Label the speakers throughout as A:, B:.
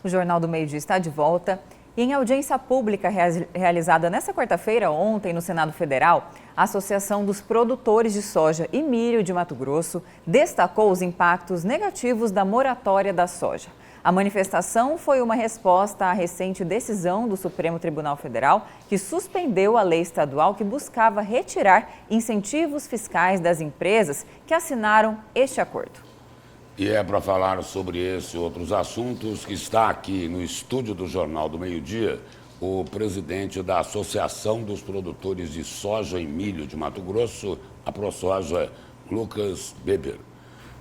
A: O Jornal do Meio-Dia está de volta. E em audiência pública realizada nesta quarta-feira, ontem, no Senado Federal, a Associação dos Produtores de Soja e Milho de Mato Grosso destacou os impactos negativos da moratória da soja. A manifestação foi uma resposta à recente decisão do Supremo Tribunal Federal, que suspendeu a lei estadual que buscava retirar incentivos fiscais das empresas que assinaram este acordo.
B: E é para falar sobre esse e outros assuntos que está aqui no estúdio do Jornal do Meio-Dia o presidente da Associação dos Produtores de Soja e Milho de Mato Grosso, a ProSoja, Lucas Beber.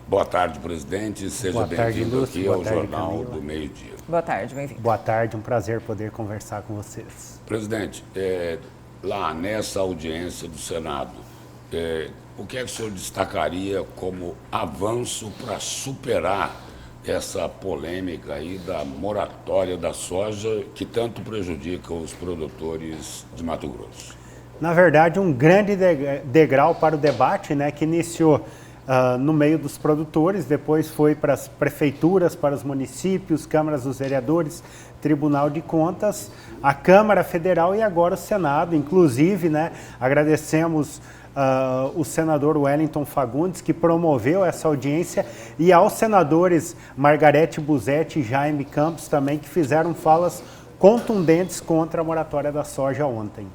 B: Boa tarde, presidente. Seja bem-vindo aqui ao Jornal do Meio-Dia.
A: Boa tarde, bem-vindo.
C: Boa tarde, um prazer poder conversar com vocês.
B: Presidente, lá nessa audiência do Senado, o que é que o senhor destacaria como avanço para superar essa polêmica aí da moratória da soja que tanto prejudica os produtores de Mato Grosso?
C: Na verdade, um grande degrau para o debate, né, que iniciou no meio dos produtores, depois foi para as prefeituras, para os municípios, câmaras dos vereadores, Tribunal de Contas, a Câmara Federal e agora o Senado. Inclusive, né, agradecemos o senador Wellington Fagundes, que promoveu essa audiência, e aos senadores Margarete Busetti e Jaime Campos também, que fizeram falas contundentes contra a moratória da soja ontem.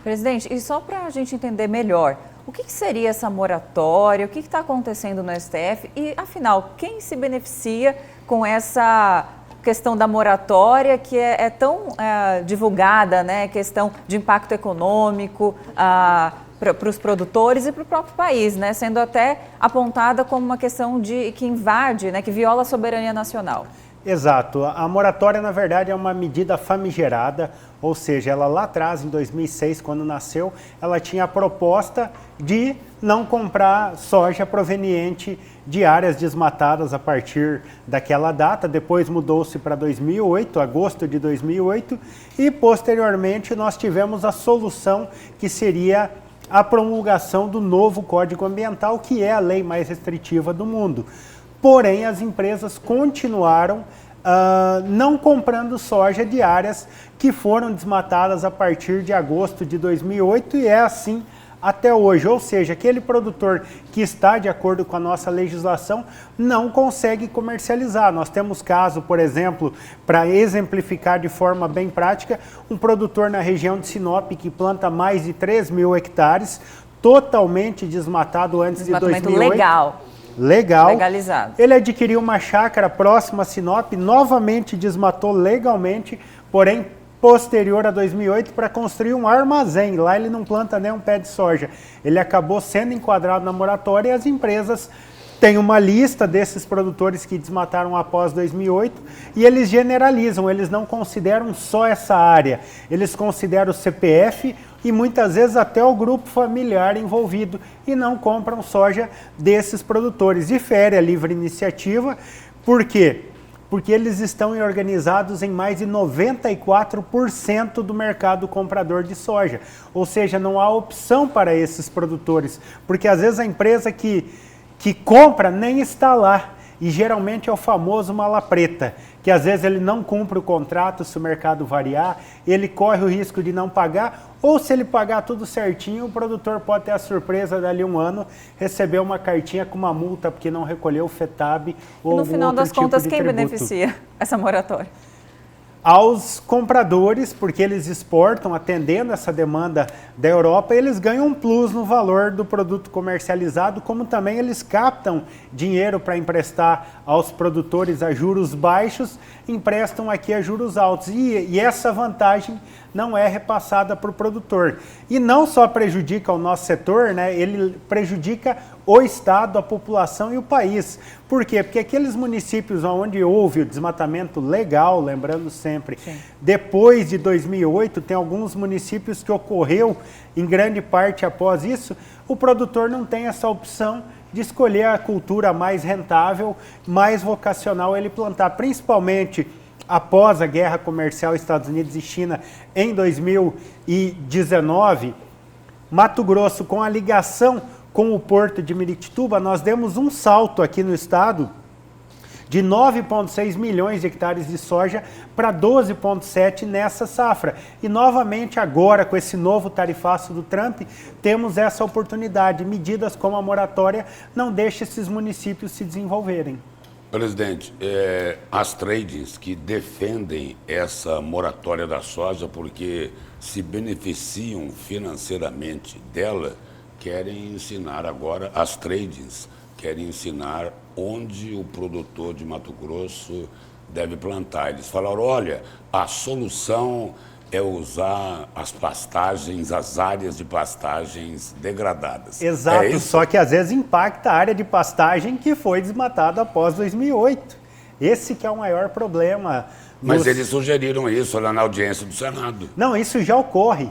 A: Presidente, e só para a gente entender melhor, o que seria essa moratória, o que está acontecendo no STF e, afinal, quem se beneficia com essa questão da moratória que é tão divulgada, né? Questão de impacto econômico para os produtores e para o próprio país, né? Sendo até apontada como uma questão que invade, né? Que viola a soberania nacional.
C: Exato. A moratória, na verdade, é uma medida famigerada, ou seja, ela lá atrás, em 2006, quando nasceu, ela tinha a proposta de não comprar soja proveniente de áreas desmatadas a partir daquela data. Depois mudou-se para 2008, agosto de 2008, e posteriormente nós tivemos a solução que seria a promulgação do novo Código Ambiental, que é a lei mais restritiva do mundo. Porém, as empresas continuaram não comprando soja de áreas que foram desmatadas a partir de agosto de 2008 e é assim até hoje. Ou seja, aquele produtor que está de acordo com a nossa legislação não consegue comercializar. Nós temos caso, por exemplo, para exemplificar de forma bem prática, um produtor na região de Sinop que planta mais de 3.000 hectares, totalmente desmatado antes de 2008.
A: Legalizado.
C: Ele adquiriu uma chácara próxima a Sinop, novamente desmatou legalmente, porém posterior a 2008 para construir um armazém. Lá ele não planta nem um pé de soja. Ele acabou sendo enquadrado na moratória e as empresas têm uma lista desses produtores que desmataram após 2008 e eles generalizam, eles não consideram só essa área, eles consideram o CPF e muitas vezes até o grupo familiar envolvido e não compram soja desses produtores. Difere a livre iniciativa, por quê? Porque eles estão organizados em mais de 94% do mercado comprador de soja. Ou seja, não há opção para esses produtores, porque às vezes a empresa que compra nem está lá. E geralmente é o famoso mala preta, que às vezes ele não cumpre o contrato se o mercado variar, ele corre o risco de não pagar, ou se ele pagar tudo certinho, o produtor pode ter a surpresa dali um ano, receber uma cartinha com uma multa porque não recolheu o FETAB ou
A: no final das contas,
C: tipo de
A: quem
C: tributo.
A: beneficia essa moratória?
C: Aos compradores, porque eles exportam, atendendo essa demanda da Europa, eles ganham um plus no valor do produto comercializado, como também eles captam dinheiro para emprestar aos produtores a juros baixos, emprestam aqui a juros altos. E essa vantagem não é repassada para o produtor. E não só prejudica o nosso setor, né, ele prejudica o Estado, a população e o país. Por quê? Porque aqueles municípios onde houve o desmatamento legal, lembrando sempre, sim, depois de 2008, tem alguns municípios que ocorreu em grande parte após isso, o produtor não tem essa opção de escolher a cultura mais rentável, mais vocacional ele plantar, principalmente após a guerra comercial Estados Unidos e China em 2019, Mato Grosso, com a ligação com o porto de Miritituba, nós demos um salto aqui no estado de 9,6 milhões de hectares de soja para 12,7 nessa safra. E novamente agora, com esse novo tarifaço do Trump, temos essa oportunidade. Medidas como a moratória não deixam esses municípios se desenvolverem.
B: Presidente, as tradings que defendem essa moratória da soja porque se beneficiam financeiramente dela, querem ensinar agora, as tradings querem ensinar onde o produtor de Mato Grosso deve plantar. Eles falaram, olha, a solução é usar as pastagens, as áreas de pastagens degradadas.
C: Exato, só que às vezes impacta a área de pastagem que foi desmatada após 2008. Esse que é o maior problema.
B: Mas eles sugeriram isso lá na audiência do Senado.
C: Não, isso já ocorre,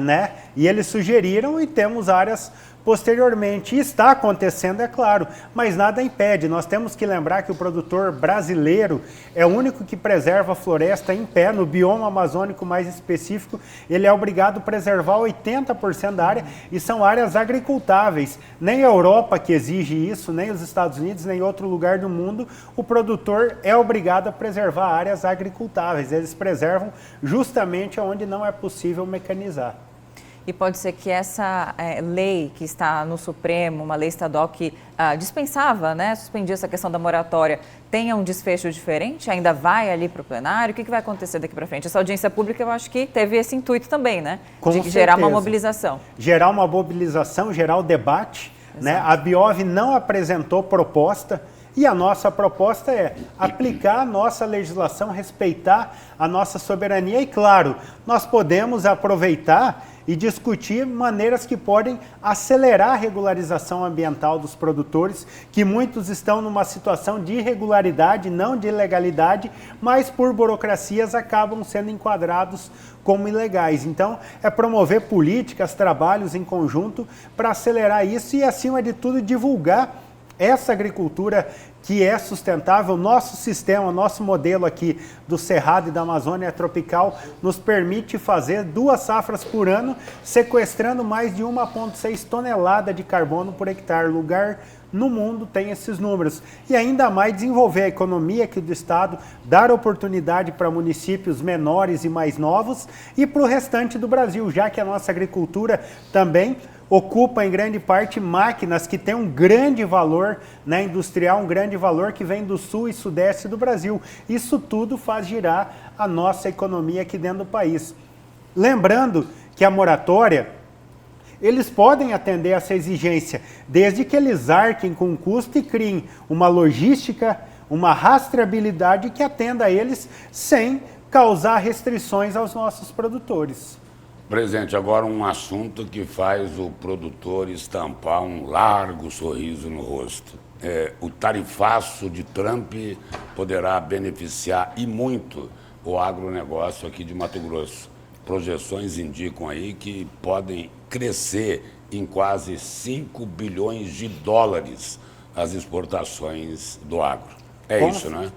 C: né? E eles sugeriram e temos áreas posteriormente. E está acontecendo, é claro, mas nada impede. Nós temos que lembrar que o produtor brasileiro é o único que preserva a floresta em pé, no bioma amazônico mais específico. Ele é obrigado a preservar 80% da área e são áreas agricultáveis. Nem a Europa que exige isso, nem os Estados Unidos, nem outro lugar do mundo, o produtor é obrigado a preservar áreas agricultáveis. Eles preservam justamente onde não é possível mecanizar.
A: E pode ser que essa lei que está no Supremo, uma lei estadual que dispensava, né, suspendia essa questão da moratória, tenha um desfecho diferente? Ainda vai ali para o plenário? O que vai acontecer daqui para frente? Essa audiência pública, eu acho que teve esse intuito também, né? De gerar uma mobilização.
C: Gerar uma mobilização, gerar o debate. Né? A Biov não apresentou proposta. E a nossa proposta é aplicar a nossa legislação, respeitar a nossa soberania e, claro, nós podemos aproveitar e discutir maneiras que podem acelerar a regularização ambiental dos produtores, que muitos estão numa situação de irregularidade, não de ilegalidade, mas por burocracias acabam sendo enquadrados como ilegais. Então, é promover políticas, trabalhos em conjunto para acelerar isso e, acima de tudo, divulgar essa agricultura que é sustentável. Nosso sistema, nosso modelo aqui do Cerrado e da Amazônia tropical nos permite fazer 2 safras por ano, sequestrando mais de 1,6 tonelada de carbono por hectare. Lugar no mundo tem esses números. E ainda mais desenvolver a economia aqui do estado, dar oportunidade para municípios menores e mais novos e para o restante do Brasil, já que a nossa agricultura também ocupa em grande parte máquinas que têm um grande valor, né, industrial, um grande valor que vem do sul e sudeste do Brasil. Isso tudo faz girar a nossa economia aqui dentro do país. Lembrando que a moratória, eles podem atender essa exigência, desde que eles arquem com o custo e criem uma logística, uma rastreabilidade que atenda a eles sem causar restrições aos nossos produtores.
B: Presidente, agora um assunto que faz o produtor estampar um largo sorriso no rosto. O tarifaço de Trump poderá beneficiar e muito o agronegócio aqui de Mato Grosso. Projeções indicam aí que podem crescer em quase 5 bilhões de dólares as exportações do agro. Isso, né?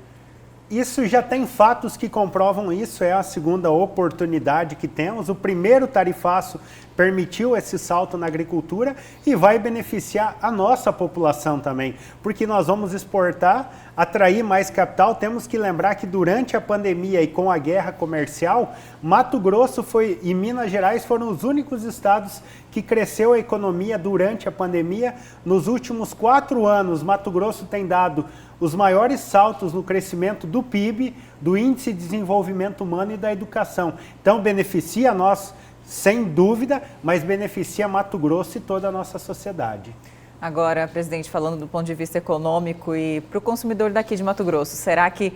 C: Isso já tem fatos que comprovam isso, é a segunda oportunidade que temos. O primeiro tarifaço permitiu esse salto na agricultura e vai beneficiar a nossa população também, porque nós vamos exportar, atrair mais capital. Temos que lembrar que durante a pandemia e com a guerra comercial, Mato Grosso e Minas Gerais foram os únicos estados que cresceu a economia durante a pandemia. Nos últimos 4 anos, Mato Grosso tem dado os maiores saltos no crescimento do PIB, do Índice de Desenvolvimento Humano e da educação. Então, beneficia nós, sem dúvida, mas beneficia Mato Grosso e toda a nossa sociedade.
A: Agora, presidente, falando do ponto de vista econômico e para o consumidor daqui de Mato Grosso, será que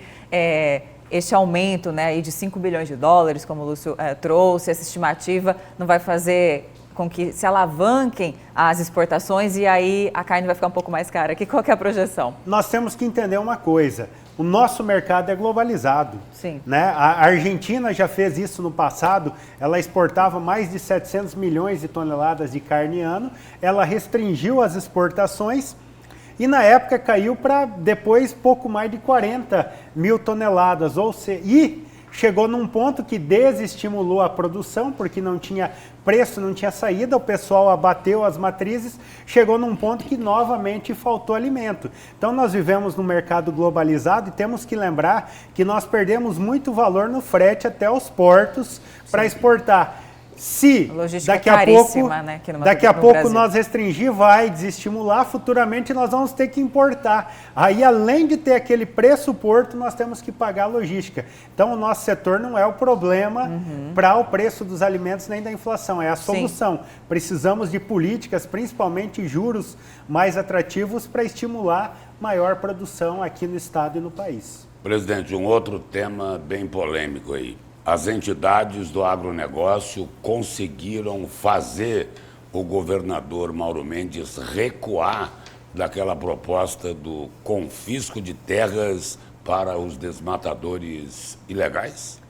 A: este aumento, né, de 5 bilhões de dólares, como o Lúcio trouxe, essa estimativa, não vai fazer com que se alavanquem as exportações e aí a carne vai ficar um pouco mais cara? Qual que é a projeção?
C: Nós temos que entender uma coisa, o nosso mercado é globalizado.
A: Sim.
C: Né? A Argentina já fez isso no passado, ela exportava mais de 700 milhões de toneladas de carne ano, ela restringiu as exportações e na época caiu para depois pouco mais de 40 mil toneladas, e chegou num ponto que desestimulou a produção, porque não tinha preço, não tinha saída, o pessoal abateu as matrizes, chegou num ponto que novamente faltou alimento. Então nós vivemos num mercado globalizado e temos que lembrar que nós perdemos muito valor no frete até os portos para exportar. Se
A: logística
C: daqui a
A: caríssima,
C: pouco,
A: né, aqui no
C: daqui a
A: no
C: pouco
A: Brasil.
C: nós restringir, vai desestimular, futuramente nós vamos ter que importar. Aí, além de ter aquele preço porto, nós temos que pagar a logística. Então, o nosso setor não é o problema para o preço dos alimentos nem da inflação, é a solução. Sim. Precisamos de políticas, principalmente juros mais atrativos para estimular maior produção aqui no estado e no país.
B: Presidente, um outro tema bem polêmico aí. As entidades do agronegócio conseguiram fazer o governador Mauro Mendes recuar daquela proposta do confisco de terras para os desmatadores ilegais?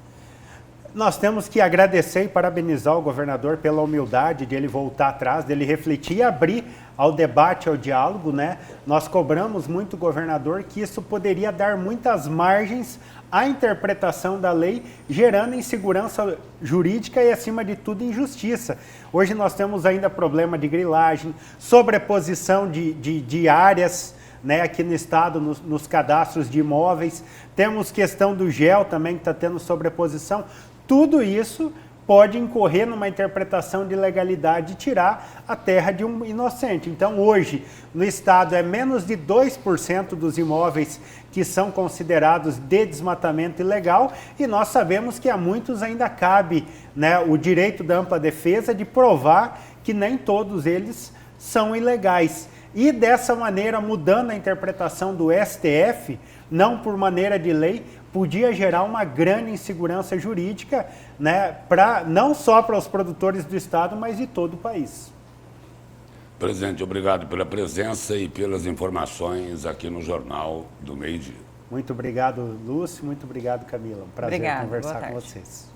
C: Nós temos que agradecer e parabenizar o governador pela humildade de ele voltar atrás, dele refletir e abrir ao debate, ao diálogo, né? Nós cobramos muito o governador que isso poderia dar muitas margens à interpretação da lei, gerando insegurança jurídica e, acima de tudo, injustiça. Hoje nós temos ainda problema de grilagem, sobreposição de áreas, né, aqui no estado, nos cadastros de imóveis. Temos questão do GEL também, que está tendo sobreposição. Tudo isso pode incorrer numa interpretação de legalidade e tirar a terra de um inocente. Então, hoje, no estado, é menos de 2% dos imóveis que são considerados de desmatamento ilegal, e nós sabemos que a muitos ainda cabe, né, o direito da ampla defesa de provar que nem todos eles são ilegais. E dessa maneira, mudando a interpretação do STF, não por maneira de lei, podia gerar uma grande insegurança jurídica, né, não só para os produtores do estado, mas de todo o país.
B: Presidente, obrigado pela presença e pelas informações aqui no Jornal do Meio Dia.
C: Muito obrigado, Lúcio. Muito obrigado, Camila. Um prazer conversar com vocês.